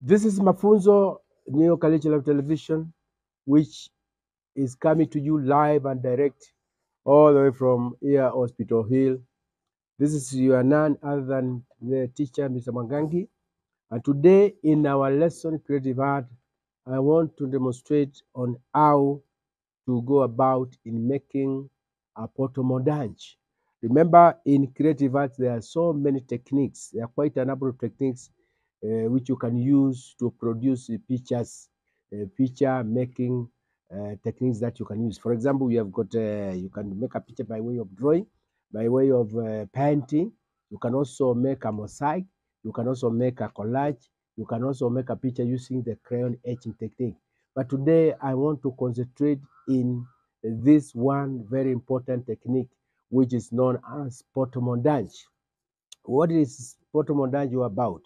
This is Mafunzo Neo Curriculum Television, which is coming to you live and direct all the way from here, Hospital Hill. This is your none other than the teacher, Mr. Mangangi. And today in our lesson, Creative Art, I want to demonstrate on how to go about in making a photomontage. Remember, in creative arts, there are so many techniques. There are quite a number of techniques which you can use to produce pictures, picture making techniques that you can use. For example, you have got you can make a picture by way of drawing, by way of painting. You can also make a mosaic. You can also make a collage. You can also make a picture using the crayon etching technique. But today I want to concentrate in this one very important technique, which is known as photomontage. What is photomontage about?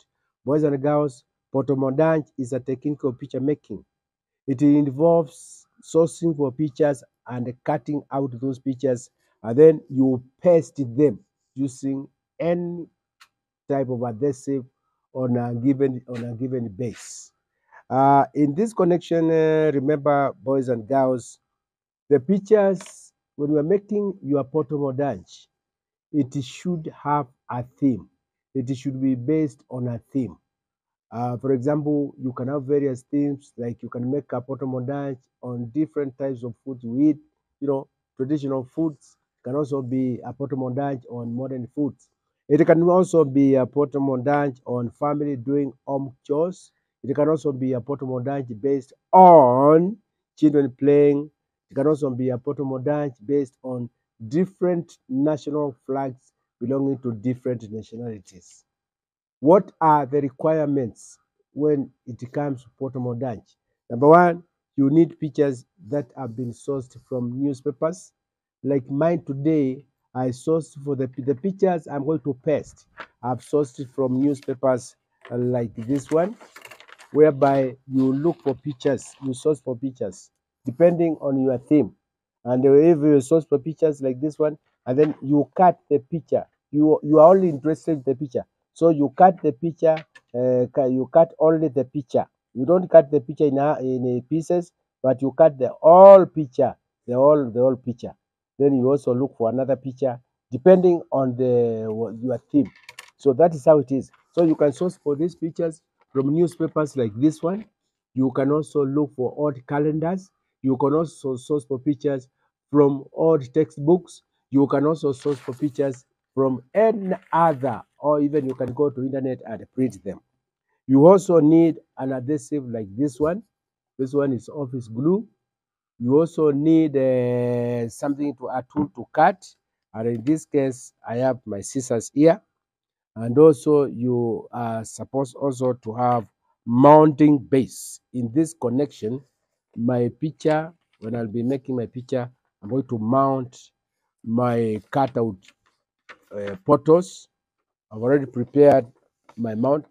Boys and girls, photomontage is a technique of picture making. It involves sourcing for pictures and cutting out those pictures, and then you paste them using any type of adhesive on a given base. In this connection, remember, boys and girls, the pictures when you are making your photomontage, it should have a theme. It should be based on a theme. For example, you can have various themes, like you can make a photomontage on different types of food you eat, you know, traditional foods. It can also be a photomontage on modern foods. It can also be a photomontage on family doing home chores. It can also be a photomontage based on children playing. It can also be a photomontage based on different national flags belonging to different nationalities. What are the requirements when it comes to photomontage? Number one, you need pictures that have been sourced from newspapers. Like mine today, I sourced for the pictures I'm going to paste. I've sourced it from newspapers like this one, whereby you look for pictures, you source for pictures, depending on your theme. And if you source for pictures like this one, and then you cut the picture, you are only interested in the picture. So you cut the picture, you cut only the picture. You don't cut the picture in pieces, but you cut the whole picture, the whole picture. Then you also look for another picture, depending on your theme. So that is how it is. So you can source for these pictures from newspapers like this one. You can also look for old calendars. You can also source for pictures from old textbooks. You can also source for pictures from any other, or even you can go to internet and print them. You also need an adhesive like this one. This one is office glue. You also need something to a tool to cut. And in this case, I have my scissors here. And also you are supposed also to have mounting base. In this connection, my picture, when I'll be making my picture, I'm going to mount my cutout photos. I've already prepared my mount.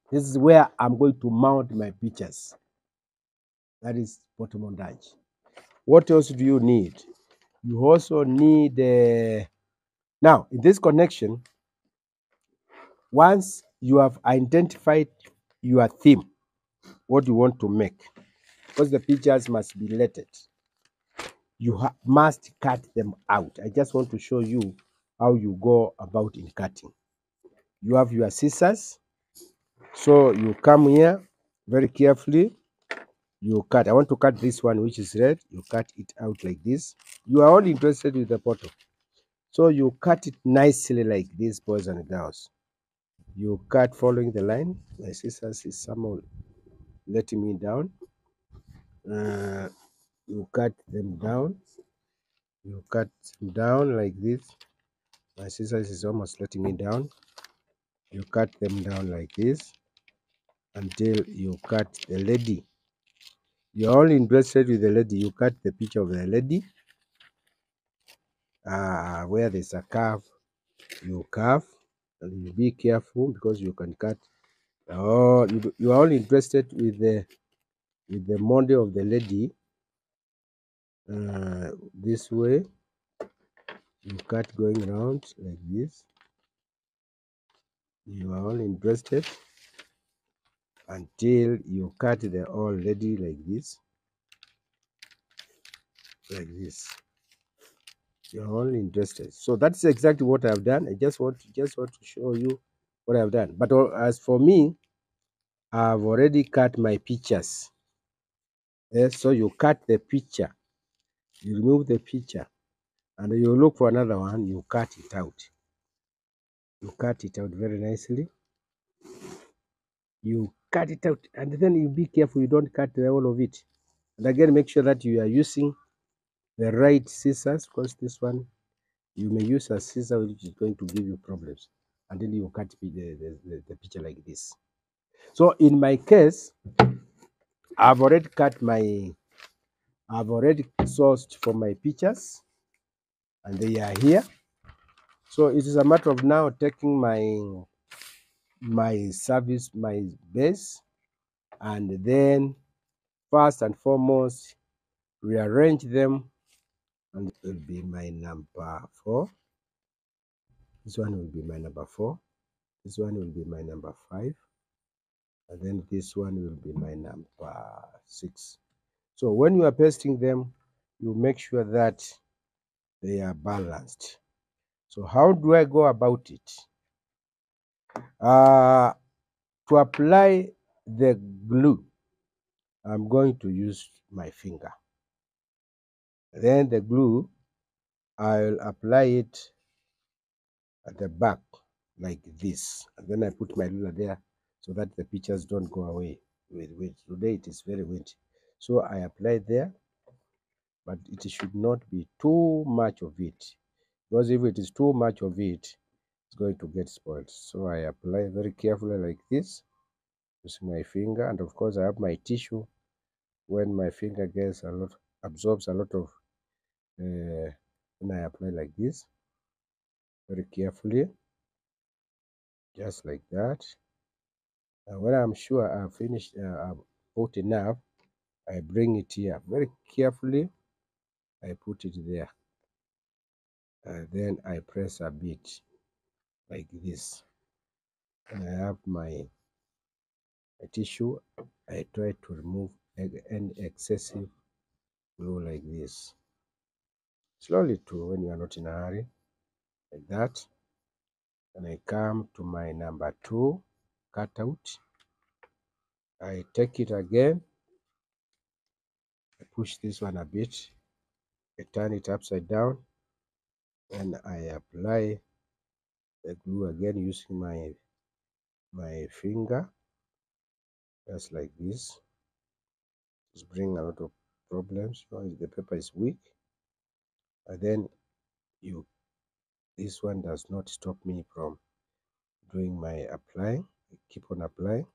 This is where I'm going to mount my pictures. That is photomontage. What else do you need? You also need now in this connection, once you have identified your theme, what you want to make, because the pictures must be lettered, you must cut them out. I just want to show you how you go about in cutting. You have your scissors, so you come here very carefully. You cut. I want to cut this one, which is red. You cut it out like this. You are all interested with the photo, so you cut it nicely like this, boys and girls. You cut following the line. My scissors is somehow letting me down. Uh, you cut them down. You cut them down like this. My scissors is almost letting me down. You cut them down like this until you cut the lady. You're all interested with the lady. You cut the picture of the lady. Where there's a curve, you curve. And you be careful because you can cut. Oh, you are all interested with the model of the lady. This way, you cut going around like this. You are all interested. until you cut the all ready like this. Like this. You're only interested. So that's exactly what I've done. I just want to show you what I've done. But as for me, I've already cut my pictures. Yes, so you cut the picture, you remove the picture, and you look for another one, you cut it out. You cut it out very nicely. You cut it out, and then you be careful you don't cut the whole of it. And again, make sure that you are using the right scissors, because this one you may use a scissor which is going to give you problems until you cut the picture like this. So in my case, I've already sourced for my pictures, and they are here. So it is a matter of now taking my service, my base, and then first and foremost rearrange them, and it will be my number 4. This one will be my number 4. This one will be my number 5, and then this one will be my number 6. So when you are pasting them, you make sure that they are balanced. So how do I go about it? To apply the glue, I'm going to use my finger. Then the glue, I'll apply it at the back like this. And then I put my ruler there so that the pictures don't go away with wind. Today it is very windy. So I apply there, but it should not be too much of it. Because if it is too much of it, it's going to get spoiled. So I apply very carefully like this using my finger. And of course I have my tissue. When my finger gets absorbs a lot of when I apply like this very carefully, just like that. And when I'm sure I've finished, I've put enough, I bring it here very carefully. I put it there, and then I press a bit like this. And I have my tissue. I try to remove any excessive glue like this. Slowly too, when you are not in a hurry, like that. And I come to my number 2 cutout. I take it again, I push this one a bit, I turn it upside down, and I apply the glue again using my finger, just like this. It's bring a lot of problems because the paper is weak. And then this one does not stop me from doing my applying. I keep on applying.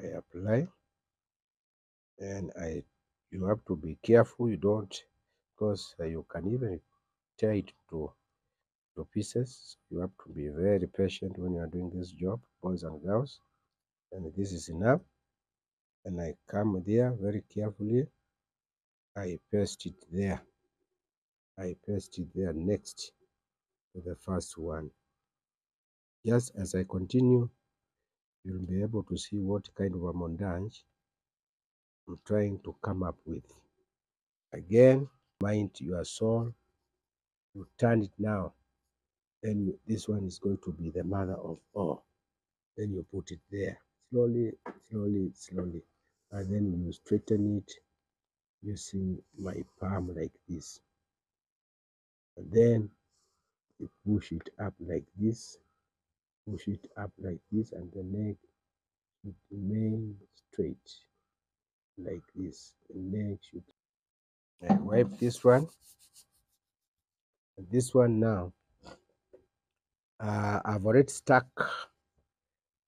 I apply, and you have to be careful you don't, because you can even tear it to pieces. You have to be very patient when you are doing this job, boys and girls. And this is enough. And I come there very carefully. I paste it there. I paste it there next to the first one. Just as I continue, you'll be able to see what kind of a montage I'm trying to come up with. Again, mind your soul. You turn it now. Then this one is going to be the mother of all. Then you put it there. Slowly, slowly, slowly. And then you straighten it using my palm like this. And then you push it up like this. Push it up like this, and the neck should remain straight like this. The neck should. I wipe this one. And this one now, I've already stuck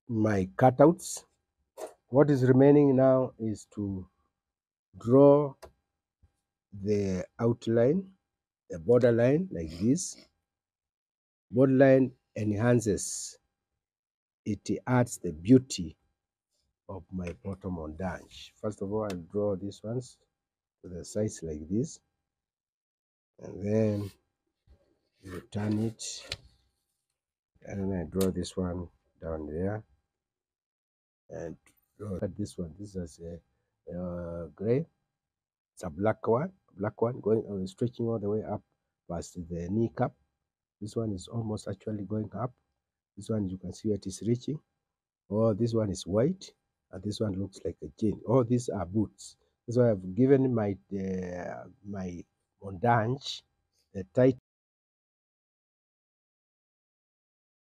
my cutouts. What is remaining now is to draw the outline, the borderline like this. Borderline enhances, it adds the beauty of my bottom montage. First of all, I'll draw these ones to the sides like this, and then you turn it, and then I draw this one down there, And look at this one. This is a gray. It's a black one going stretching all the way up past the kneecap. This one is almost actually going up. This one you can see it is reaching. Oh, this one is white, and this one looks like a jean. Oh, these are boots. That's why I've given my Montage the title.